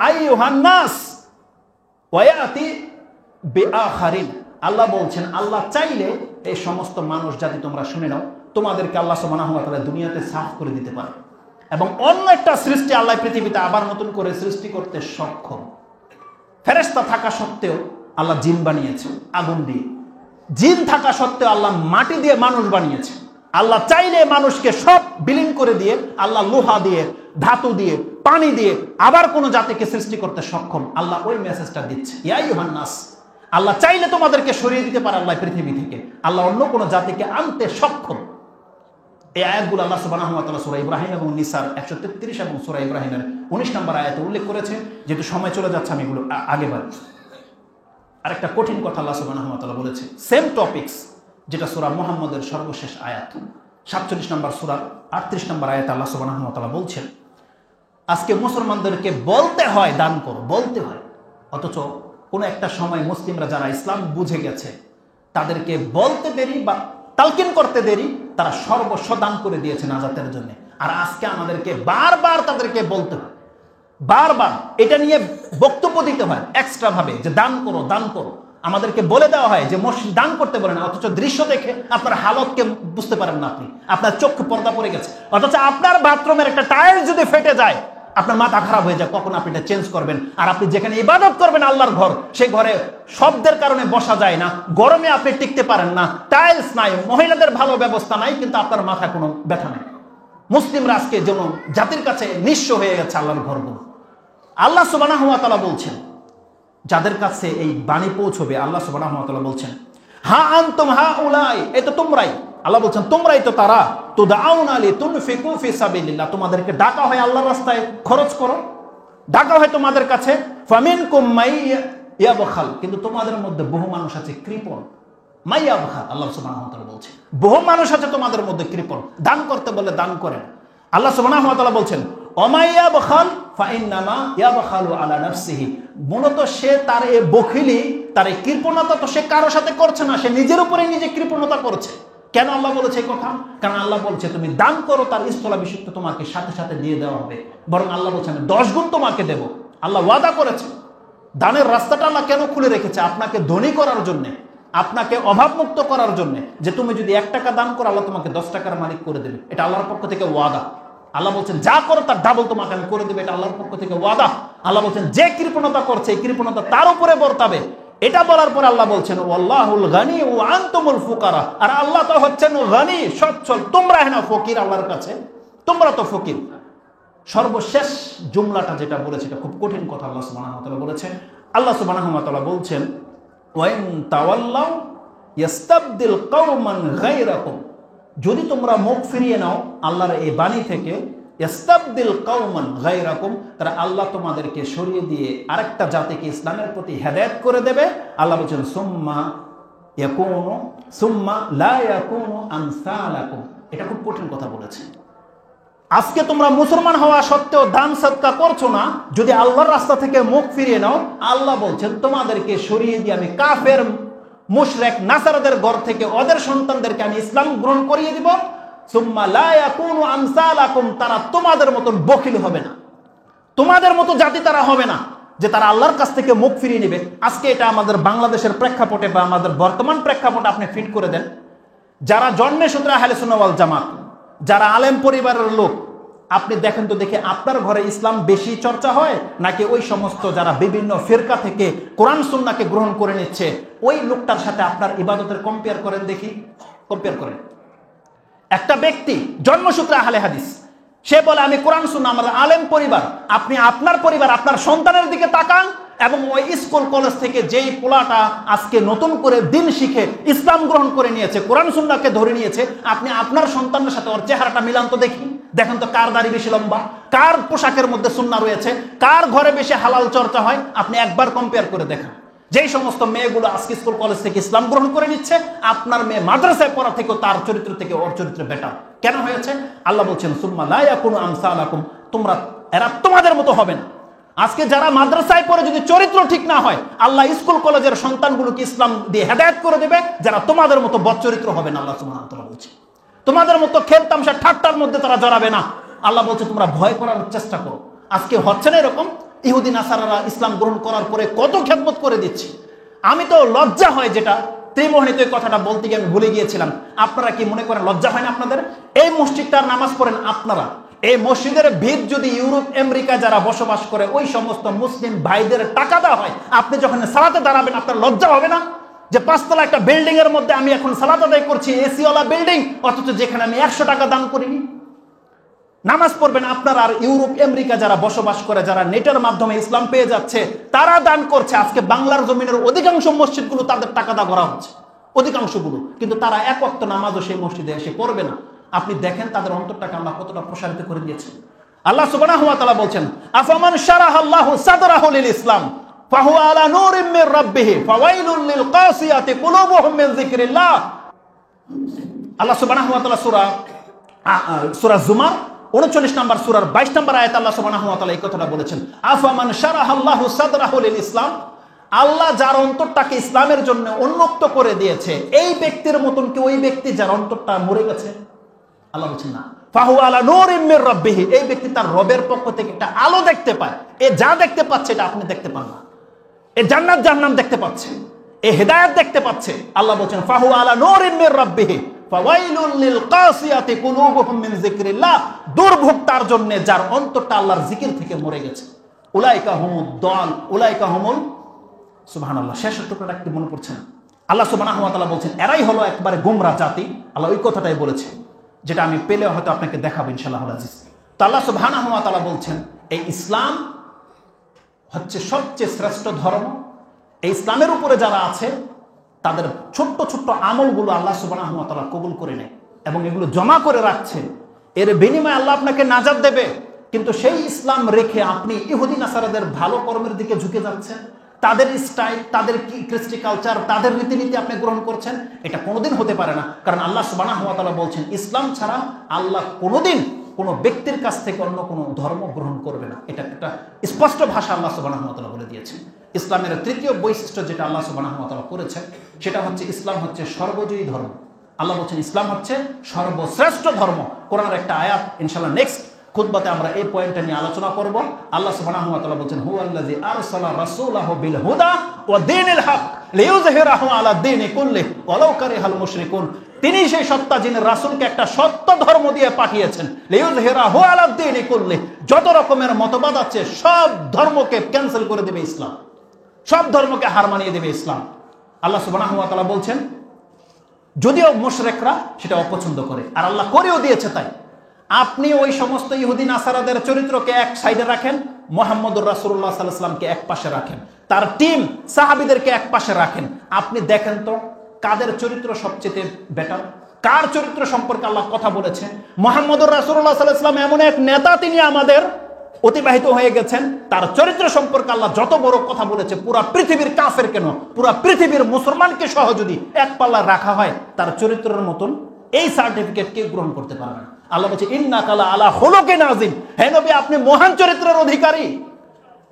আইয়ুহান নাস ওয়া ইয়াতি বিআখারিন। আল্লাহ বলছেন আল্লাহ চাইলে এই সমস্ত মানুষ জাতি তোমরা শুনে নাও, তোমাদেরকে আল্লাহ সুবহানাহু ওয়া তাআলা দুনিয়াতে সাফ করে দিতে পারে এবং অন্য একটা সৃষ্টি আল্লাহ পৃথিবীতে আবার নতুন করে সৃষ্টি করতে সক্ষম। ফেরেশতা থাকা সত্ত্বেও আল্লাহ জিন বানিয়েছে আগুন দিয়ে, জিন থাকা সত্ত্বেও আল্লাহ মাটি দিয়ে মানুষ বানিয়েছে। আল্লাহ চাইলে মানুষকে সব বিলীন করে দিয়ে আল্লাহ লোহা দিয়ে, ধাতু দিয়ে, পানি দিয়ে আবার কোন জাতিকে সৃষ্টি করতে সক্ষম। আল্লাহ ওই মেসেজটা দিচ্ছে, ইয়া আইয়ুহান নাস। আল্লাহ চাইলে তোমাদেরকে সরিয়ে দিতে পারে আল্লাহ পৃথিবী থেকে, আল্লাহ অন্য কোন জাতিকে আনতে সক্ষম। এই আয়াতগুলো আল্লাহ সুবহানাহু ওয়া তাআলা সূরা ইব্রাহিম এবং নিসার 133 এবং সূরা ইব্রাহিমের 19 নম্বর আয়াতে উল্লেখ করেছে। যেহেতু সময় চলে যাচ্ছে আমি এগুলো আগে বাড়ি। আরেকটা কঠিন কথা আল্লাহ সুবহানাহু ওয়া তাআলা বলেছে, সেম টপিকস, যেটা সূরা মুহাম্মদের সর্বশেষ আয়াত 47 নম্বর সূরা 38 নম্বর আয়াতে আল্লাহ সুবহানাহু ওয়া তাআলা বলছেন আজকে মুসলমানদেরকে বলতে হয় দান করো, বলতে হয়, অথচ কোনো একটা সময় মুসলিমরা যারা ইসলাম বুঝে গেছে তাদেরকে বলতে দেরি বা তালকিন করতে দেরি, তারা সর্বস্ব দান করে দিয়েছে নাজাতের জন্য। আর আজকে আমাদেরকে বারবার তাদেরকে বলতে হয়, বারবার এটা নিয়ে বক্তব্য দিতে হয় এক্সট্রা ভাবে যে দান করো, দান করো। আমাদেরকে বলে দেওয়া হয় যে মসজিদ দান করতে বলেন, অথচ দৃশ্য দেখে আপনার হালতকে বুঝতে পারেন না, আপনি আপনার চোখে পর্দা পড়ে গেছে। অথচ আপনার বাথরুমের একটা টায়ার যদি ফেটে যায় আপনার মাথা খারাপ হয়ে যায়, কখন আপনি এটা চেঞ্জ করবেন। আর আপনি যেখানে ইবাদত করবেন আল্লাহর ঘর, সেই ঘরে শব্দের কারণে বসা যায় না, গরমে আপনি টিকতে পারেন না, টাইলস নাই, মহিলাদের ভালো ব্যবস্থা নাই, কিন্তু আপনার মাথায় কোনো ব্যথা নেই। মুসলিমরা আজকে যেন জাতির কাছে নিঃস্ব হয়ে গেছে আল্লাহর ঘরগুলো। আল্লাহ সুবহানাহু ওয়া তাআলা বলছেন যাদের কাছে এই বাণী পৌঁছবে, আল্লাহ সুবহানাহু ওয়া তাআলা বলছেন হা আনতুম হাউলাই, এই তো তোমরাই, আল্লাহ বলছেন তোমরাই তো তারা, তুদআউনা লিতুনফিকু ফি সাবিলিল্লাহ, তোমাদেরকে ডাকা হয় আল্লাহর রাস্তায় খরচ করো, ডাকা হয় তোমাদের কাছে। ফামিনকুম মাই ইয়াবখাল, কিন্তু তোমাদের মধ্যে বহু মানুষ আছে কৃপণ। মাই ইয়াবখাল, আল্লাহ সুবহানাহু ওয়া তাআলা বলছেন বহু মানুষ আছে তোমাদের মধ্যে কৃপণ, দান করতে বলে দান করেন। আল্লাহ সুবহানাহু ওয়া তাআলা বলছেন অমাইয়া বখাল ফাইন্নামা ইয়াবখালু আলা নাফসিহি, মূলত সে তার এই বখিলি, তার এই কৃপণতা তো সে কারো সাথে করছে না, সে নিজের উপরে নিজে কৃপণতা করছে। কেন আল্লাহ বলেছে এই কথা? কারণ আল্লাহ বলছে তুমি দান করো, তার স্থলাভিষিক্ত তোমাকে সাথে সাথে দিয়ে দেওয়া হবে, বরং আল্লাহ বলছে আমি 10 গুণ তোমাকে দেব। আল্লাহ ওয়াদা করেছে। দানের রাস্তাটা আল্লাহ কেন খুলে রেখেছে? আপনাকে ধনী করার জন্য, আপনাকে অভাবমুক্ত করার জন্য, যে তুমি যদি 1 টাকা দান করো আল্লাহ তোমাকে 10 টাকার মালিক করে দেবে। এটা আল্লাহর পক্ষ থেকে ওয়াদা। আল্লাহ বলছেন যা করো তার ডাবল তোমাকে আমি করে দেবে, এটা আল্লাহর পক্ষ থেকে ওয়াদা। আল্লাহ বলছেন যে কৃপণতা করছে এই কৃপণতা তার উপরে বর্তাবে। এটা বলার পর আল্লাহ বলছেন ওয়াল্লাহুল গানি ওয়া আনতুমুল ফুকারা, আর আল্লাহ তো হচ্ছেন গানি, সচ্ছল, তোমরা হেনা ফকির আল্লাহর কাছে, তোমরা তো ফকির। সর্বশেষ জুমলাটা যেটা বলেছে এটা খুব কঠিন কথা আল্লাহ সুবহানাহু ওয়া তাআলা বলেছেন। আল্লাহ সুবহানাহু ওয়া তাআলা বলছেন ওয়া ইন তাওয়াল্লাউ ইস্তাবদিল কওমান গায়রাকুম, যদি তোমরা মুখ ফিরিয়ে নাও আল্লাহর এই বাণী থেকে, ইস্তাবদিল কওমান গায়রাকুম, তারা আল্লাহ তোমাদেরকে সরিয়ে দিয়ে আরেকটা জাতিকে ইসলামের প্রতি হেদায়েত করে দেবে। আল্লাহ বলছেন সুম্মা লা ইয়াকুনু আমসালাকুম, এটা খুব কঠিন কথা বলেছে। আজকে তোমরা মুসলমান হওয়া সত্ত্বেও দান সদকা করছো না, যদি আল্লাহর রাস্তা থেকে মুখ ফিরিয়ে নাও আল্লাহ বলছেন তোমাদেরকে সরিয়ে দিয়ে আমি কাফের মুশরিক নাসারাদের ঘর থেকে ওদের সন্তানদেরকে আমি ইসলাম গ্রহণ করিয়ে দিব। সুম্মা লা ইয়াকুনু আমসালাকুম, তারা তোমাদের মতন বখিল হবে না, তোমাদের মতো জাতি তারা হবে না যে তারা আল্লাহর কাছ থেকে মুখ ফিরিয়ে নেবে। আজকে এটা আমাদের বাংলাদেশের প্রেক্ষাপটে বা আমাদের বর্তমান প্রেক্ষাপটে আপনি ফিট করে দেন, যারা জন্মে সূত্রে আহলে সুন্নাহ ওয়াল জামাত, যারা আলেম পরিবারের লোক, আপনি দেখেন তো দেখে আপনার ঘরে ইসলাম বেশি চর্চা হয় নাকি ওই সমস্ত যারা বিভিন্ন ফিরকা থেকে কোরআন সুন্নাহকে গ্রহণ করে নিচ্ছে ওই লোকটার সাথে আপনার ইবাদতের কম্পেয়ার করেন দেখি, কম্পেয়ার করেন। একটা ব্যক্তি জন্মসূত্রে আহলে হাদিস, সে বলে আমি কোরআন সুন্নাহ, আমাদের আলেম পরিবার। আপনি আপনার পরিবার, আপনার সন্তানের দিকে তাকান এবং ওই স্কুল কলেজ থেকে যেই পোলাটা আজকে নতুন করে দিন শিখে ইসলাম গ্রহণ করে নিয়েছে, কোরআন সুন্নাহকে ধরে নিয়েছে, আপনি আপনার সন্তানের সাথে ওর চেহারাটা মিলান তো দেখি। দেখেন তো কার দাড়ি বেশি লম্বা, কার পোশাকের মধ্যে সুন্নাহ রয়েছে, কার ঘরে বেশি হালাল চর্চা হয়, আপনি একবার কম্পেয়ার করে দেখেন। যেই সমস্ত মেয়েগুলো আজকে স্কুল কলেজ থেকে ইসলাম গ্রহণ করে নিচ্ছে, আপনার মেয়ে মাদ্রাসায় পড়া থেকে তার চরিত্র থেকে ওর চরিত্র বেটার কেন হয়েছে? আল্লাহ বলছেন সুম্মা লা ইয়াকুনু আমসালাকুম, তোমরা এরা তোমাদের মতো হবে না। আজকে যারা মাদ্রাসায় পড়ে যদি চরিত্র ঠিক না হয়, আল্লাহ স্কুল কলেজের সন্তানগুলোকে ইসলাম দিয়ে হেদায়েত করে দেবে, যারা তোমাদের মতো বদচরিত্র হবে না। আল্লাহ সুবহানাহু ওয়া তাআলা বলছে তোমাদের মতো খেল তামসা ঠাট্টার মধ্যে তারা জড়াবে না। আল্লাহ বলছে তোমরা ভয় করার চেষ্টা করো। আজকে হচ্ছে না এরকম, ইহুদি নাসারারা ইসলাম গ্রহণ করার পরে কত খেদমত করে দিচ্ছি। আমি তো লজ্জা হয়, যেটা ত্রিমোহনীতে এই কথাটা বলতে গিয়ে আমি ভুলে গিয়েছিলাম। আপনারা কি মনে করেন লজ্জা হয় না আপনাদের? এই মসজিদটার নামাজ পড়েন আপনারা, এই মসজিদের ভিত যদি ইউরোপ আমেরিকা যারা বসবাস করে ওই সমস্ত মুসলিম ভাইদের টাকা দেওয়া হয়, আপনি যখন সালাতে দাঁড়াবেন আপনার লজ্জা হবে না যে 5 তলা একটা বিল্ডিং এর মধ্যে আমি এখন সালাত আদায় করছি, এসিওয়ালা বিল্ডিং, অথচ যেখানে আমি 100 টাকা দান করিনি? নামাজ পড়বেন আপনারা। আর ইউরোপ আমেরিকা যারা বসবাস করে, যারা নেটের মাধ্যমে ইসলাম পেয়ে যাচ্ছে, তারা দান করছে। আজকে বাংলার জমিনের অধিকাংশ মসজিদগুলো তাদের টাকা দা করা হচ্ছে, অধিকাংশগুলো, কিন্তু তারা এক ওয়াক্ত নামাজও সেই মসজিদে এসে পড়বে না। আপনি দেখেন তাদের অন্তরটাকে আল্লাহ কতটা প্রসারিত করে দিয়েছে। আল্লাহ সুবহানাহু ওয়া তাআলা বলছেন, আফামান শারাহাল্লাহু সাদরাহু লিল ইসলাম ফাহুয়া আলা নূরিম মির রাব্বিহ ফাওয়াইলুল লিল কাসিয়াতি কুলুবুহুম মিন যিকরিল্লাহ। আল্লাহ সুবহানাহু ওয়া তাআলা সূরা জুমার 39 নম্বর সূরার 22 নম্বর আয়াতে আল্লাহ সুবহানাহু ওয়া তাআলা এই কথাটা বলেছেন, আফামান শারাহাল্লাহু সাদরাহু লিল ইসলাম। আল্লাহ যার অন্তরটাকে ইসলামের জন্য উন্মুক্ত করে দিয়েছে, এই ব্যক্তির মতন কি ওই ব্যক্তি যার অন্তরটা মরে গেছে? আল্লাহ বলছেন না। ফাহু আলা নূরিম মির রাব্বিহ, এই ব্যক্তি তার রবের পক্ষ থেকে একটা আলো দেখতে পায়। এ যা দেখতে পাচ্ছে এটা আপনি দেখতে পান না। এ জান্নাত জাহান্নাম দেখতে পাচ্ছে, এ হেদায়েত দেখতে পাচ্ছে। আল্লাহ বলছেন ফাহু আলা নূরিম মির রাব্বিহ ফাওয়াইলুল লিল কাসিয়াতি কুলুবুহুম মিন যিকরিল্লাহ। দুর্ভোগ তার জন্য যার অন্তরটা আল্লাহর জিকির থেকে মরে গেছে। উলাইকা হুমুদ দাল, উলাইকা হুমুল, সুবহানাল্লাহ, শেষের টুকরাটা একটু মনে পড়ছে না। আল্লাহ সুবহানাহু ওয়া তাআলা বলছেন এরাই হলো একবারে গোমরাহ জাতি। আল্লাহ ওই কথাটাই বলেছে, যেটা আমি পেলে হয়তো আপনাকে দেখাবো ইনশাআল্লাহ আজিজ। তো আল্লাহ সুবহানাহু ওয়া তাআলা বলছেন এই ইসলাম হচ্ছে সবচেয়ে শ্রেষ্ঠ ধর্ম। এই ইসলামের উপরে যারা আছে তাদের ছোট্ট ছোট্ট আমলগুলো আল্লাহ সুবহানাহু ওয়া তাআলা কবুল করে নেয় এবং এগুলো জমা করে রাখছে। এর বিনিময়ে আল্লাহ আপনাকে নাজাত দেবে। কিন্তু সেই ইসলাম রেখে আপনি ইহুদি নাসারাদের ভালো কর্মের দিকে ঝুঁকে যাচ্ছেন, তাদের স্টাইল, তাদের কৃষ্টি কালচার, তাদের রীতিনীতি আপনি গ্রহণ করছেন। এটা কোনোদিন হতে পারে না। কারণ আল্লাহ সুবহানাহু ওয়া তাআলা বলছেন ইসলাম ছাড়া আল্লাহ কোনোদিন কোনো ব্যক্তির কাছ থেকে অন্য কোনো ধর্ম গ্রহণ করবে না। এটা একটা স্পষ্ট ভাষা আল্লাহ সুবহানাহু ওয়া তাআলা বলে দিয়েছেন। ইসলামের তৃতীয় বৈশিষ্ট্য যেটা আল্লাহ সুবহানাহু ওয়া তাআলা করেছে সেটা হচ্ছে ইসলাম হচ্ছে সর্বজয়ী ধর্ম। আল্লাহ বলছেন ইসলাম হচ্ছে সর্বশ্রেষ্ঠ ধর্ম। কোরআনের একটা আয়াত ইনশাআল্লাহ নেক্সট খুতবাতে আমরা এই পয়েন্টটা নিয়ে আলোচনা করব। আল্লাহ সুবহানাহু ওয়া তাআলা বলছেন হুয়াল্লাযী আরসালা রাসূলাহু বিল হুদা ওয়া দীনিল হক লিইয়ুযহিরাহু আলা দীনি কুল্লিহি ওয়ালাউ কারিহাল মুশরিকুন। তিনি সেই সত্তা যিনি রাসূলকে একটা সত্য ধর্ম দিয়ে পাঠিয়েছেন, লিইয়ুযহিরাহু আলা দীনি কুল্লিহি, যত রকমের মতবাদ আছে সব ধর্মকে ক্যান্সেল করে দেবে ইসলাম, সব ধর্মকে হার মানিয়ে দেবে ইসলাম। আল্লাহ সুবহানাহু ওয়া তাআলা বলছেন যদিও মুশরিকরা সেটা অপছন্দ করে, আর আল্লাহ করেও দিয়েছে। তাই আপনি ওই সমস্ত ইহুদি নাসারাদের চরিত্রকে এক সাইডে রাখেন, মুহাম্মদুর রাসূলুল্লাহ সাল্লাল্লাহু আলাইহি ওয়াসাল্লামকে এক পাশে রাখেন, তার টিম সাহাবীদেরকে এক পাশে রাখেন। আপনি দেখেন তো কাদের চরিত্র সবচেয়ে বেটার, কার চরিত্র সম্পর্কে আল্লাহ কথা বলেছে। মুহাম্মদুর রাসূলুল্লাহ সাল্লাল্লাহু আলাইহি ওয়াসাল্লাম এমন এক নেতা, তিনি আমাদের অতিবাহিত হয়ে গেছেন, তার চরিত্র সম্পর্কে আল্লাহ যত বড় কথা বলেছে, পুরা পৃথিবীর কাফের কেন, পুরা পৃথিবীর মুসলমানকে সহ যদি এক পাল্লা রাখা হয় তার চরিত্রের মতন এই সার্টিফিকেট কেউ গ্রহণ করতে পারবে না। আল্লাহ বলছে ইন্নাকা লা আলা খুলুকিন আযীম, হে নবী আপনি মহান চরিত্রের অধিকারী।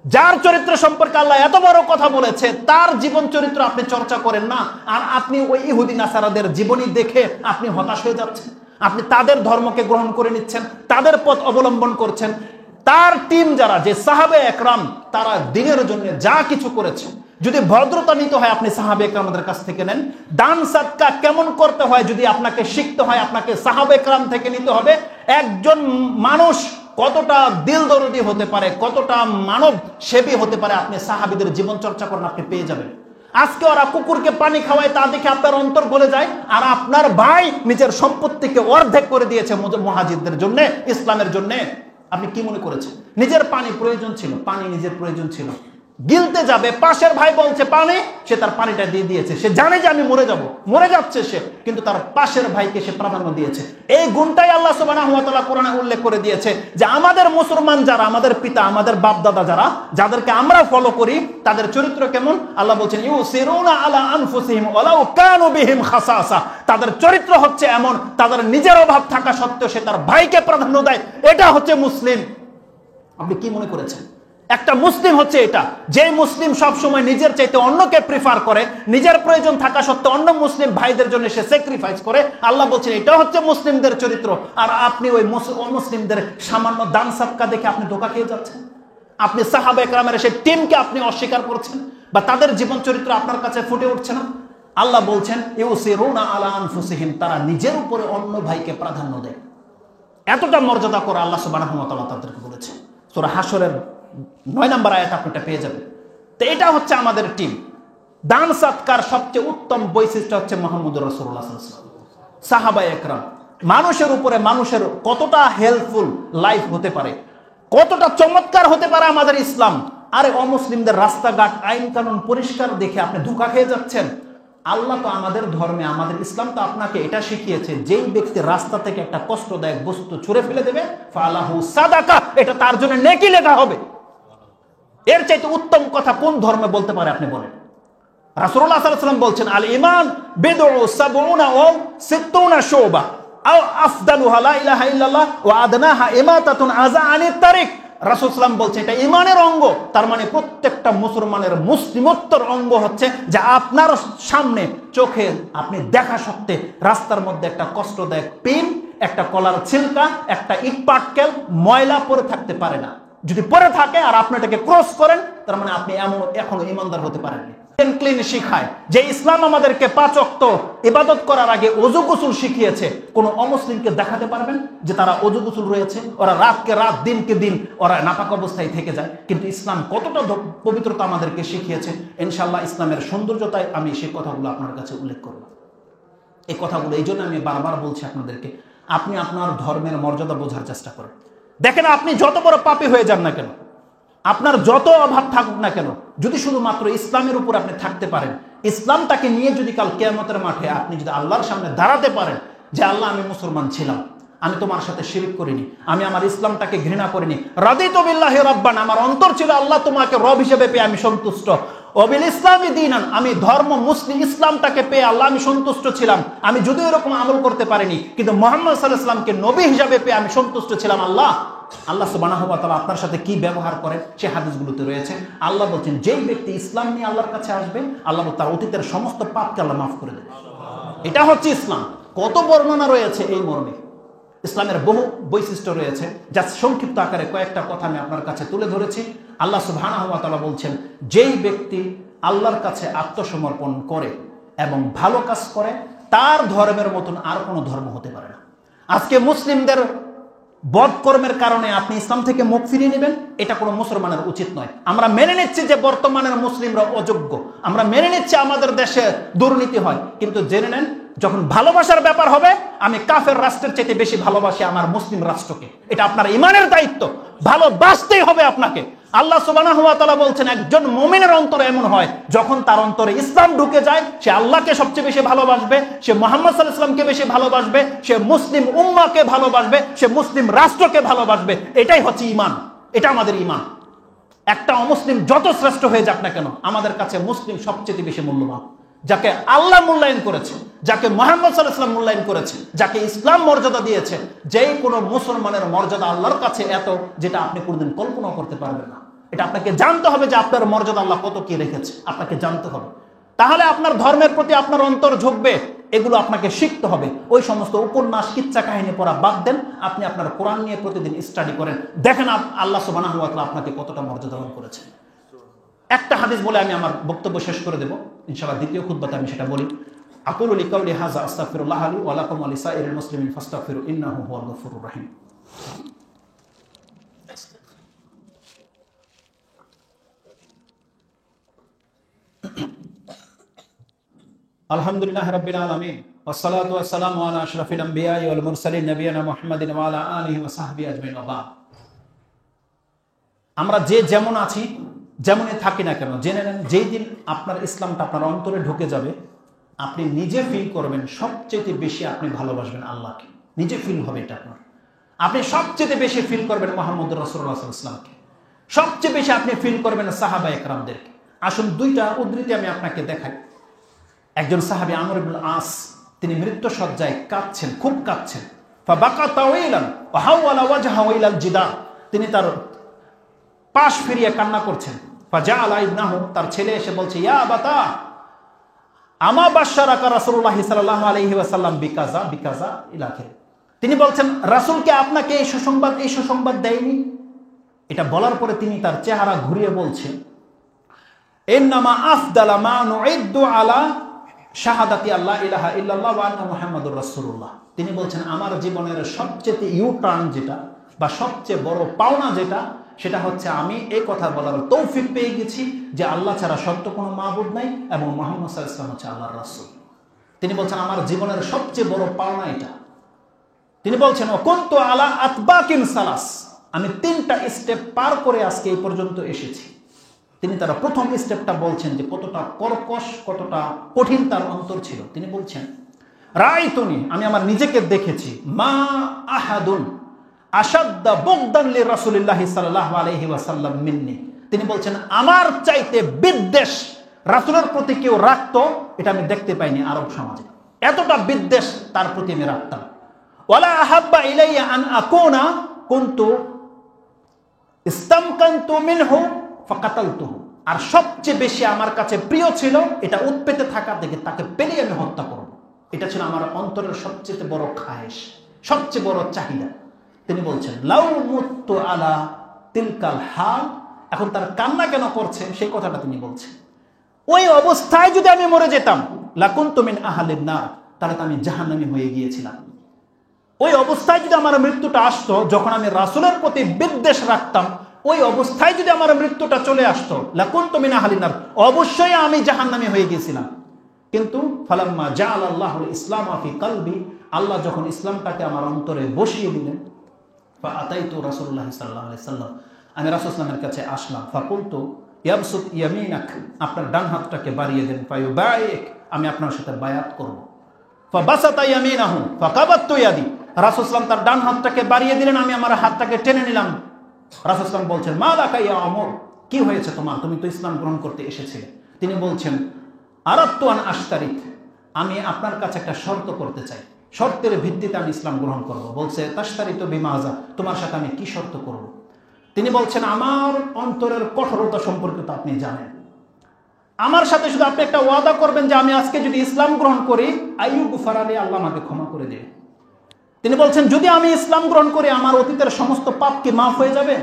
যার চরিত্র সম্পর্কে আল্লাহ এত বড় কথা বলেছে তার জীবন চরিত্র আপনি চর্চা করেন না, আর আপনি ওই ইহুদি নাসারাদের জীবনী দেখে আপনি হতাশ হয়ে যাচ্ছেন, আপনি তাদের ধর্মকে গ্রহণ করে নিচ্ছেন, তাদের পথ অবলম্বন করছেন। তার টিম যারা, যে সাহাবে একরাম, তারা দিনের জন্য যা কিছু করেছে, যদি ভদ্রতা নিতে হয় আপনি সাহাবে একরামদের কাছ থেকে নেন। দান সাদকা কেমন করতে হয় যদি আপনাকে শিখতে হয়, আপনাকে সাহাবে একরাম থেকে নিতে হবে। একজন মানুষ কতটা দিল দরদি হতে পারে, কতটা মানব সেবী হতে পারে, আপনি সাহাবীদের জীবন চর্চা করেন, আপনি পেয়ে যাবেন। আজকে ওরা কুকুরকে পানি খাওয়ায়, তা দেখে আপনার অন্তর গলে যায়। আর আপনার ভাই নিজের সম্পত্তিকে অর্ধেক করে দিয়েছে মুহাজিরদের জন্য, ইসলামের জন্য। আপনি কি মনে করেছেন নিজের পানি প্রয়োজন ছিল, পানি নিজের প্রয়োজন ছিল, গিলতে যাবে, পাশের ভাই বলছে পানি, সে তার পানিটা দিয়ে দিয়েছে। সে জানে যে আমি মরে যাব, মরে যাচ্ছে সে, কিন্তু তার পাশের ভাইকে সে প্রাধান্য দিয়েছে। এই গুণটাই আল্লাহ সুবহানাহু ওয়া তাআলা কোরআনে উল্লেখ করে দিয়েছে যে আমাদের মুসলমান যারা, আমাদের পিতা, আমাদের বাপ দাদা যারা, যাদেরকে আমরা ফলো করি, তাদের চরিত্র কেমন। আল্লাহ বলছেন ইউসিরুনা আলা আনফুসিহিম ওয়ালাউ কানু বিহিম খাসাসা, তাদের চরিত্র হচ্ছে এমন, তাদের নিজের অভাব থাকা সত্ত্বেও সে তার ভাইকে প্রাধান্য দেয়। এটা হচ্ছে মুসলিম। আপনি কি মনে করেছেন একটা মুসলিম হচ্ছে এটা, যে মুসলিম সব সময় নিজের চাইতে অন্যকে প্রিফার করে, নিজের প্রয়োজন থাকা সত্ত্বেও অন্য মুসলিম ভাইদের জন্য সে স্যাক্রিফাইস করে। আল্লাহ বলছেন এটা হচ্ছে মুসলিমদের চরিত্র। আর আপনি ওই অমুসলিমদের সামান্য দান সাদকা দেখে আপনি ধোঁকা খেয়ে যাচ্ছেন। আপনি সাহাবা একরামের সেই টিমকে আপনি অস্বীকার করছেন, বা তাদের জীবন চরিত্র আপনার কাছে ফুটে উঠছে না। আল্লাহ বলছেন ইউসিরুনা আলা আনফুসিহিম, তারা নিজের উপরে অন্য ভাইকে প্রাধান্য দেয়। এতটা মর্যাদা করে আল্লাহ সুবহানাহু ওয়া তাআলা তাদেরকে বলেছে। সূরা হাশরের 9 নম্বর আয়াত আপনি এটা পেয়ে যাবেন। তো এটা হচ্ছে আমাদের টিম। দান সৎকার সবচেয়ে উত্তম বৈশিষ্ট্য হচ্ছে মুহাম্মদুর রাসূলুল্লাহ সাল্লাল্লাহু আলাইহি ওয়াসাল্লাম, সাহাবা একরাম। মানুষের উপরে মানুষের কতটা হেল্পফুল লাইফ হতে পারে, কতটা চমৎকার হতে পারে আমাদের ইসলাম। আরে অমুসলিমদের রাস্তাঘাট আইন কানুন পরিষ্কার দেখে আপনি ধোঁকা খেয়ে যাচ্ছেন। আল্লাহ তো আমাদের ধর্মে, আমাদের ইসলাম তো আপনাকে এটা শিখিয়েছে, যেই ব্যক্তি রাস্তা থেকে একটা কষ্টদায়ক বস্তু ছুঁড়ে ফেলে দেবে ফালাহু সাদাকা, এটা তার জন্য নেকি লেখা হবে। এর চাইতে উত্তম কথা কোন ধর্মে বলতে পারে আপনি বলেন? রাসূলুল্লাহ সাল্লাল্লাহু আলাইহি ওয়াসাল্লাম বলছেন আল ঈমান বিদউ সাবউনা ওয়া সিত্তুনা শুবা আও আফদালুহা লা ইলাহা ইল্লাল্লাহ ওয়া আদনাহা ইমাতাতুন আযা আনিত তারিক। রাসূল সাল্লাল্লাহু আলাইহি বলছেন এটা ঈমানের অঙ্গ। তার মানে প্রত্যেকটা মুসলমানের মুসলিমত্বর অঙ্গ হচ্ছে যে আপনার সামনে চোখে আপনি দেখা সত্ত্বে রাস্তার মধ্যে একটা কষ্টদায়ক পিন, একটা কলার ছিলকা, একটা ইট পাটকেল ময়লা পড়ে থাকতে পারে না। যদি পড়ে থাকে আর আপনি এটাকে ক্রস করেন, তার মানে আপনি এখনো ইমানদার হতে পারেননি। ক্লিন শিখায় যে ইসলাম আমাদেরকে 5 ওয়াক্ত ইবাদত করার আগে ওযু গোসল শিখিয়েছে। কোন অমুসলিমকে দেখাতে পারবেন যে তারা ওযু গোসল রয়েছে? ওরা রাতকে রাত দিনকে দিন ওরা নাপাক অবস্থায় থেকে যায়। কিন্তু ইসলাম কতটা পবিত্রতা আমাদেরকে শিখিয়েছে। ইনশাআল্লাহ ইসলামের সৌন্দর্যতায় আমি সেই কথাগুলো আপনার কাছে উল্লেখ করব। এই কথাগুলো এই জন্য আমি বারবার বলছি আপনাদেরকে, আপনি আপনার ধর্মের মর্যাদা বোঝার চেষ্টা করেন। দেখেন আপনি যত বড় পাপী হয়ে যান না কেন, আপনার যত অভাব থাকুক না কেন, যদি শুধুমাত্র ইসলামের উপর আপনি থাকতে পারেন, ইসলামটাকে নিয়ে যদি কাল কিয়ামতের মাঠে আপনি যদি আল্লাহর সামনে দাঁড়াতে পারেন যে আল্লাহ আমি মুসলমান ছিলাম, আমি তোমার সাথে শিরক করিনি, আমি আমার ইসলামটাকে ঘৃণা করিনি, রাদিতু বিল্লাহি রাব্বান, আমার অন্তর ছিল আল্লাহ তোমাকে রব হিসেবে পেয়ে আমি সন্তুষ্ট, ওবিল ইসলামি দীনান, আমি ধর্ম মুসলিম ইসলামটাকে পেয়ে আল্লাহ আমি সন্তুষ্ট ছিলাম। আমি যদিও এরকম আমল করতে পারিনি, কিন্তু মুহাম্মদ সাল্লাল্লাহু আলাইহি ওয়াসাল্লামকে নবী হিসেবে পেয়ে আমি সন্তুষ্ট ছিলাম। আল্লাহ সুবহানাহু ওয়া তাআলা আপনার সাথে কি ব্যবহার করেন সে হাদিসগুলোতে রয়েছে। আল্লাহ বলছেন যেই ব্যক্তি ইসলাম নিয়ে আল্লাহর কাছে আসবে, আল্লাহ তার অতীতের সমস্ত পাপকে আল্লাহ মাফ করে দেবে। এটা হচ্ছে ইসলাম। কত বর্ণনা রয়েছে এই মর্মে, ইসলামের বহু বৈশিষ্ট্য রয়েছে, যা সংক্ষিপ্ত আকারে কয়েকটা কথা আমি আপনার কাছে তুলে ধরেছি। আল্লাহ সুবহানাহু ওয়া তাআলা বলছেন যেই ব্যক্তি আল্লাহর কাছে আত্মসমর্পণ করে এবং ভালো কাজ করে, তার ধর্মের মতন আর কোনো ধর্ম হতে পারে না। আজকে মুসলিমদের বদকর্মের কারণে আপনি ইসলাম থেকে মুখ ফিরিয়ে নেবেন, এটা কোনো মুসলমানের উচিত নয়। আমরা মেনে নিচ্ছি যে বর্তমানের মুসলিমরা অযোগ্য, আমরা মেনে নিচ্ছি আমাদের দেশে দুর্নীতি হয়, কিন্তু জেনে নেন যখন ভালোবাসার ব্যাপার হবে, আমি কাফের রাষ্ট্রের চাইতে বেশি ভালোবাসি আমার মুসলিম রাষ্ট্রকে। এটা আপনার ইমানের দায়িত্ব, ভালোবাসতেই হবে আপনাকে। আল্লাহ সুবহানাহু ওয়া তাআলা বলছেন একজন মুমিনের অন্তরে এমন হয় যখন তার অন্তরে ইসলাম ঢুকে যায়, সে আল্লাহকে সবচেয়ে বেশি ভালোবাসবে, সে মুহাম্মদ সাল্লাল্লাহু আলাইহি ওয়াসাল্লামকে বেশি ভালোবাসবে, সে মুসলিম উম্মাহকে ভালোবাসবে, সে মুসলিম রাষ্ট্রকে ভালোবাসবে। এটাই হচ্ছে ঈমান, এটা আমাদের ঈমান। একটা অমুসলিম যত শ্রেষ্ঠ হয়ে যাক না কেন, আমাদের কাছে মুসলিম সবচেয়ে বেশি মূল্যবান। যাকে আল্লাহ মূল্যায়ন করেছে, যাকে মুহাম্মদ সাল্লাল্লাহু আলাইহি ওয়াসাল্লাম মূল্যায়ন করেছে, যাকে ইসলাম মর্যাদা দিয়েছে, যেই কোনো মুসলমানের মর্যাদা আল্লাহর কাছে এত, যেটা আপনি কোনোদিন কল্পনা করতে পারবেন না। এটা আপনাকে জানতে হবে যে আপনার মর্যাদা আল্লাহ কত কি রেখেছে, আপনাকে জানতে হবে। তাহলে আপনার ধর্মের প্রতি আপনার অন্তর ঝুঁকবে। এগুলো আপনাকে শিখতে হবে। ওই সমস্ত উপন্যাস কিচ্ছা কাহিনী পড়া বাদ দেন, আপনি আপনার কোরআন নিয়ে প্রতিদিন স্টাডি করেন, দেখেন আল্লাহ সুবহানাহু ওয়া তাআলা আপনাকে কতটা মর্যাদা দান করেছে। একটা হাদিস বলে আমি আমার বক্তব্য শেষ করে দেব ইনশাআল্লাহ। দ্বিতীয় খুতবাতে আমি সেটা বলি। আকুলু লিকাউলি হাযা আস্তাগফিরুল্লাহ লি ওয়া লাকুম ওয়া লিসাইরিল মুসলিমিন ফাস্তাগফিরু ইন্নাহু হুয়াল গফুরুর রহিম। আলহামদুলিল্লাহ রাব্বিল আলামিন ওয়াসসালাতু ওয়াসসালামু আলা আশরাফিল আমবিয়া ওয়াল মুরসালিন নবিয়ানা মুহাম্মাদিন ওয়া আলা আলিহি ওয়া সাহবিহি আজমাইন। আমরা যে যেমন আছি, যেমনই থাকি না কেন, জেনে নেন যেই দিন আপনার ইসলামটা আপনার অন্তরে ঢুকে যাবে, আপনি নিজে ফিল করবেন সবচেয়ে বেশি আপনি ভালোবাসবেন আল্লাহকে। নিজে ফিল হবে এটা আপনার। আপনি সবচেয়ে বেশি ফিল করবেন মুহাম্মদুর রাসূলুল্লাহ সাল্লাল্লাহু আলাইহি ওয়াসাল্লামকে, সবচেয়ে বেশি আপনি ফিল করবেন সাহাবা একরামদেরকে। আসুন দুইটা উদ্ধৃতি আমি আপনাকে দেখাই। একজন সাহাবী আমর ইবনে আস, তিনি মৃত্যুশয্যায় কাঁদছেন, খুব কাঁদছেন। ফাবাকা তাওয়িলান ওয়া হাওয়ালা ওয়াজহাহু ইলাল জিদার, তিনি তার পাশ ফিরিয়ে কান্না করছেন। ফাজাআলা ইবনাহু, তার ছেলে এসে বলছে ইয়া আবাতা আমা বাশশারাকা রাসূলুল্লাহ সাল্লাল্লাহু আলাইহি ওয়াসাল্লাম বিকাজা বিকাজা ইলা আখির। তিনি বলছেন রাসূলকে আপনাকে এই সুসংবাদ দেয়নি? এটা বলার পরে তিনি তার চেহারা ঘুরিয়ে বলছেন, ইন্নামা আফদালা মা নুইদ্দু আলা শাহাদাতি আল্লাহ ইলাহা ইল্লাল্লাহ ওয়া আন্না মুহাম্মাদুর রাসূলুল্লাহ। তিনি বলছেন আমার জীবনের সবচেয়ে ইউটার্ন যেটা বা সবচেয়ে বড় পাওনা যেটা, সেটা হচ্ছে আমি এই কথা বলার তৌফিক পেয়ে গেছি যে আল্লাহ ছাড়া সত্য কোনো মাবুদ নাই এবং মুহাম্মদ সাল্লাল্লাহু আলাইহি ওয়াসাল্লাম হচ্ছে আল্লাহর রাসূল। তিনি বলছেন আমার জীবনের সবচেয়ে বড় পাওনা এটা। তিনি বলছেন ওকুনতু আলা আতবাকিন সালাস, আমি 3টা স্টেপ পার করে আজকে এই পর্যন্ত এসেছি। তিনি তার প্রথম স্টেপটা বলছেন যে কতটা কর্কশ, কতটা কঠিন তার অন্তর ছিল। তিনি বলছেন রাআইতুনি, আমি আমার নিজেকে দেখেছি, মা আহাদুন আশাদ্দা বুগদান লিরাসূলিল্লাহি সাল্লাল্লাহু আলাইহি ওয়াসাল্লাম মিন্নি। তিনি বলছেন আমার চাইতে বিদ্বেষ রাসূলের প্রতি কেউ রাখতো এটা আমি দেখতে পাইনি আরব সমাজে। এতটা বিদ্বেষ তার প্রতি আমি রাখতাম। ওয়ালা আহাব্বা ইলাইয়া আন আকুনা কুনতু ইস্তামকানতু মিনহু ফাকাতালতুহু। আর সবচেয়ে বেশি আমার কাছে প্রিয় ছিল এটা উৎপেতে থাকা থেকে তাকে পেলে আমি হত্যা করব। এটা ছিল আমার অন্তরের সবচেয়ে বড় খায়েশ, সবচেয়ে বড় চাহিদা। তিনি বলছেন লাউ মুত্তু আলা তিলকাল হাল, এখন তার কান্না কেন করছে সেই কথাটা তিনি বলছেন। ওই অবস্থায় যদি আমি মরে যেতাম লাকুনতু মিন আহলিন নার, তাহলে তো আমি জাহান্নামী হয়ে গিয়েছিলাম। ওই অবস্থায় যদি আমার মৃত্যুটা আসতো, যখন আমি রাসূলের প্রতি বিদ্বেষ রাখতাম, ওই অবস্থায় যদি আমার মৃত্যুটা চলে আসতো লাকুনতু মিন আহলিন নার, অবশ্যই আমি জাহান্নামী হয়ে গিয়েছিলাম। কিন্তু ফালাম্মা জাআলাল্লাহুল ইসলামা ফি কলবি, আল্লাহ যখন ইসলামটাকে আমার অন্তরে বসিয়ে দিলেন, ফাআতাইতু রাসূলুল্লাহ সাল্লাল্লাহু আলাইহি সাল্লাম, আমি রাসূল সাল্লাল্লাহু আলাইহি কাছে আসলাম। ফাকুলতু ইয়াবসুত ইয়ামিনাক, আপনার ডান হাতটাকে বাড়িয়ে দেন। ফায়ুবাইক, আমি আপনার সাথে বায়াত করব। ফাবাসাতা ইয়ামিনাহু ফাকাবাতু ইয়াদি, রাসূল সাল্লাল্লাহু তার ডান হাতটাকে বাড়িয়ে দিলেন, আমি আমার হাতটাকে টেনে নিলাম। রাসূল সাল্লাল্লাহু বলছেন মা লাকা ইয়া ওমর, কি হয়েছে তোমার, তুমি তো ইসলাম গ্রহণ করতে এসেছিলে। তিনি বলছেন আরাদতু আন আশতারিক, আমি আপনার কাছে একটা শর্ত করতে চাই, শর্তের ভিত্তিতে আমি ইসলাম গ্রহণ করব। বলছে তাশতারিতু বিমাযা, তোমার সাথে আমি কি শর্ত করব? তিনি বলছেন আমার অন্তরের কঠোরতা সম্পর্কে তো আপনি জানেন, আমার সাথে শুধু আপনি একটা ওয়াদা করবেন যে আমি আজকে যদি ইসলাম গ্রহণ করি আইয়ুগফারালি, আল্লাহ আমাকে ক্ষমা করে দেবে। তিনি বলছেন যদি আমি ইসলাম গ্রহণ করি আমার অতীতের সমস্ত পাপ কি মাফ হয়ে যাবে?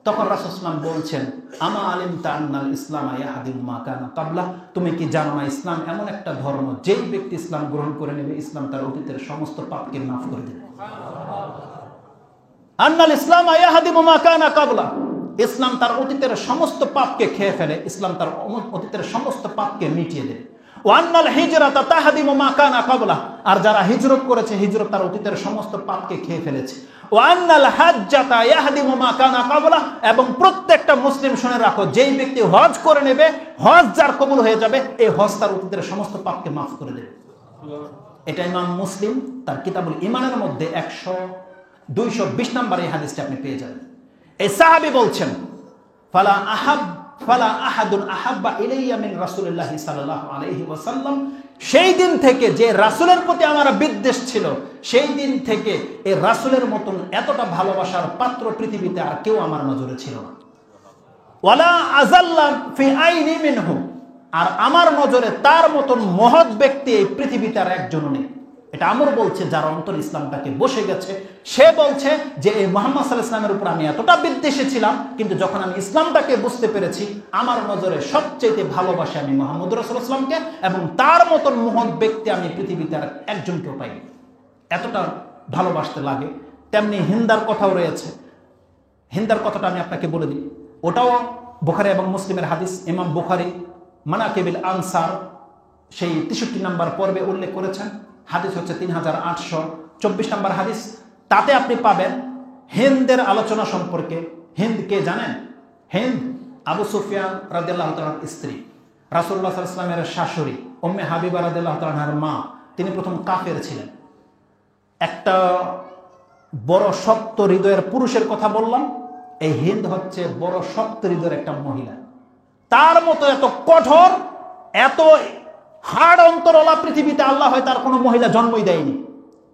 তখন রাসূল সাল্লাল্লাহু আলাইহি ওয়াসাল্লাম বলছেন আমা আলিমতা আন্নাল ইসলাম ইয়াহদি মা কানা ক্বাবলা, তুমি কি জানো না ইসলাম এমন একটা ধর্ম যেই ব্যক্তি ইসলাম গ্রহণ করে নেবে ইসলাম তার অতীতের সমস্ত পাপকে মাফ করে দেবে। আন্নাল ইসলাম ইয়াহদি মা কানা ক্বাবলা, ইসলাম তার অতীতের সমস্ত পাপকে খেয়ে ফেলে, ইসলাম তার অতীতের সমস্ত পাপকে মিটিয়ে দেবে। ওয়ান্নাল হিজরাতা তাহদিমু মা কানা ক্বাবলা, আর যারা হিজরত করেছে হিজরত তার অতীতের সমস্ত পাপকে খেয়ে ফেলেছে। ওয়ান্নাল হাজ্জাতা ইয়াহদিমু মা কানা ক্বাবলা, এবং প্রত্যেকটা মুসলিম শুনে রাখো যেই ব্যক্তি হজ করে নেবে, হজ যার কবুল হয়ে যাবে, এই হজ তার অতীতের সমস্ত পাপকে মাফ করে দেবে। এটা ইমাম মুসলিম তার কিতাবুল ঈমানের মধ্যে 220 নম্বর এই হাদিসটা আপনি পেয়ে যাবেন। এই সাহাবী বলছেন ফালা আহাদুন আহাব্বা ইলাইয়া মিন রাসূলিল্লাহি সাল্লাল্লাহু আলাইহি ওয়াসাল্লাম, সেই দিন থেকে যে রাসূলের প্রতি আমার বিদ্বেষ ছিল, সেই দিন থেকে এই রাসূলের মতন এতটা ভালোবাসার পাত্র পৃথিবীতে আর কেউ আমার নজরে ছিল না। ওয়ালা আযাল্লা ফি আইনি মিনহু, আর আমার নজরে তার মতন মহৎ ব্যক্তি এই পৃথিবীতে আর একজনও নেই। এটা আমর বলছে যার অন্তর ইসলামটাকে বসে গেছে, সে বলছে যে এই মুহাম্মদ সাল্লাল্লাহু আলাইহি ওয়াসাল্লামের উপর আমি এতটা বিদ্বেষী ছিলাম, কিন্তু যখন আমি ইসলামটাকে বুঝতে পেরেছি আমার নজরে সবচেয়ে ভালোবাসে আমি মুহাম্মদ রাসূলুল্লাহ সাল্লাল্লাহু আলাইহি ওয়াসাল্লামকে, এবং তার মতন মহৎ ব্যক্তি আমি পৃথিবীতে আর একজনকেও পাইনি। এতটা ভালোবাসতে লাগে। তেমনি হিন্দার কথাও রয়েছে, হিন্দার কথাটা আমি আপনাকে বলে দিই, ওটাও বুখারী এবং মুসলিমের হাদিস। ইমাম বুখারী মানাকিবুল আনসার সেই 63 নম্বর পর্বে উল্লেখ করেছেন। হাদিস হচ্ছে 3824 নম্বর হাদিস। তাতে আপনি পাবেন হিন্দের আলোচনা সম্পর্কে। হিন্দ কে জানেন? হিন্দ আবু সুফিয়ান রাদিয়াল্লাহু তাআলার স্ত্রী, রাসূলুল্লাহ সাল্লাল্লাহু আলাইহি ওয়াসাল্লামের শাশুড়ি, উম্মে হাবিবা রাদিয়াল্লাহু তাআলার মা। তিনি প্রথম কাফের ছিলেন। একটা বড় শক্ত হৃদয়ের পুরুষের কথা বললাম, এই হিন্দ হচ্ছে বড় শক্ত হৃদয়ের একটা মহিলা। তার মতো এত কঠোর, এত হাড় অন্তরওয়ালা পৃথিবীতে আল্লাহ হয় তার কোনো মহিলা জন্মই দেয়নি।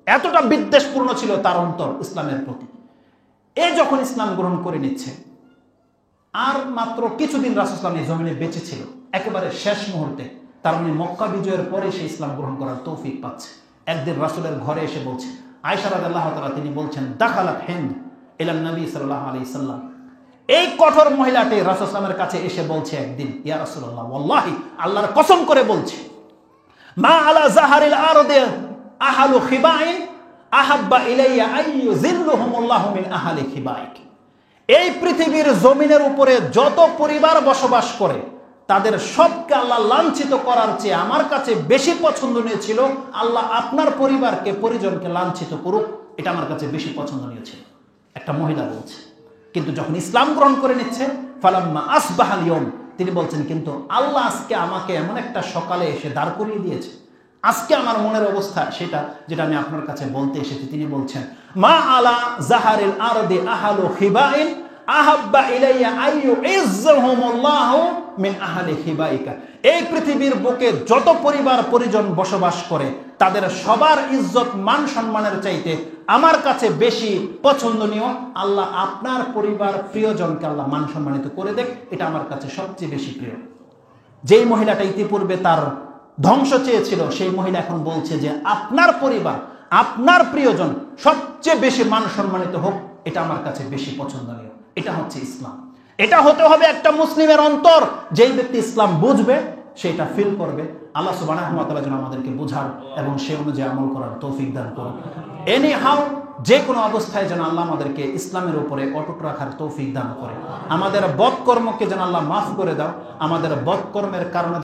এতটা বিদ্বেষপূর্ণ ছিল তার অন্তর ইসলামের প্রতি। এ যখন ইসলাম গ্রহণ করে নিচ্ছে, আর মাত্র কিছুদিন রাসূল সাল্লাল্লাহু আলাইহি ওয়াসাল্লাম জমিনে বেঁচে ছিল, একেবারে শেষ মুহূর্তে, তার মানে মক্কা বিজয়ের পরে সে ইসলাম গ্রহণ করার তৌফিক পাচ্ছে। একদিন রাসূলের ঘরে এসে বলছে, আয়েশা রাদিয়াল্লাহু তাআলা তিনি বলছেন দাখালাত হিন্দ ইলা নবী সাল্লাল্লাহু আলাইহি ওয়াসাল্লাম, এই কঠোর মহিলাটি রাসূল সাল্লাল্লাহু আলাইহি ওয়াসাল্লামের কাছে এসে বলছে একদিন, ইয়া রাসূলুল্লাহ, ওয়াল্লাহি, আল্লাহর কসম করে বলছি, মা আলা জাহারিল আরদি আহালু খিবাইন আহাব্বা ইলাইয়া আইয়ুযিল্লুহুমুল্লাহু মিন আহলি খিবাইক। এই পৃথিবীর জমিনের উপরে যত পরিবার বসবাস করে তাদের সবকে আল্লাহ লাঞ্ছিত করার চেয়ে আমার কাছে বেশি পছন্দনীয় ছিল আল্লাহ আপনার পরিবারকে, পরিজনকে লাঞ্ছিত করুক, এটা আমার কাছে বেশি পছন্দনীয় ছিল। একটা মহিলা বলছে। কিন্তু যখন ইসলাম গ্রহণ করে নিচ্ছে, ফালাম্মা আসবাহাল ইয়াউম, তিনি বলছেন কিন্তু আল্লাহ আজকে আমাকে এমন একটা সকালে এসে দাঁড় করিয়ে দিয়েছে, আজকে আমার মনের অবস্থা সেটা যেটা আমি আপনার কাছে বলতে এসেছি। তিনি বলছেন, মা আলা জাহারিল আরদি আহালু খিবাইন আহাব্বা ইলাইয়া আইয়ুইজ্জুহুমুল্লাহু মিন আহলি খিবাইকা। এই পৃথিবীর বুকে যত পরিবার পরিজন বসবাস করে তাদের সবার ইজ্জত মান সম্মানের চাইতে আমার কাছে বেশি পছন্দনীয় আল্লাহ আপনার পরিবার প্রিয়জনকে আল্লাহ মান সম্মানিত করে দেখ, এটা আমার কাছে সবচেয়ে বেশি প্রিয়। যেই মহিলাটা ইতিপূর্বে তার ধ্বংস চেয়েছিল, সেই মহিলা এখন বলছে যে আপনার পরিবার, আপনার প্রিয়জন সবচেয়ে বেশি মান সম্মানিত হোক, এটা আমার কাছে বেশি পছন্দনীয়। এটা হচ্ছে ইসলাম। এটা হতে হবে একটা মুসলিমের অন্তর। যেই ব্যক্তি ইসলাম বুঝবে সেটা ফিল করবে। আল্লাহ সুবহানাহু ওয়া তাআলা যেন আমাদেরকে বুঝার এবং সে অনুযায়ী আমল করার তৌফিক দান করুন। এনি হাউ, যে কোনো অবস্থায় যেন আল্লাহ আমাদেরকে ইসলামের উপরে অটুট রাখার তৌফিক দান করে। আমাদের বদকর্মকে যেন আল্লাহ মাফ করে দাও। আমাদের বদকর্মের কারণে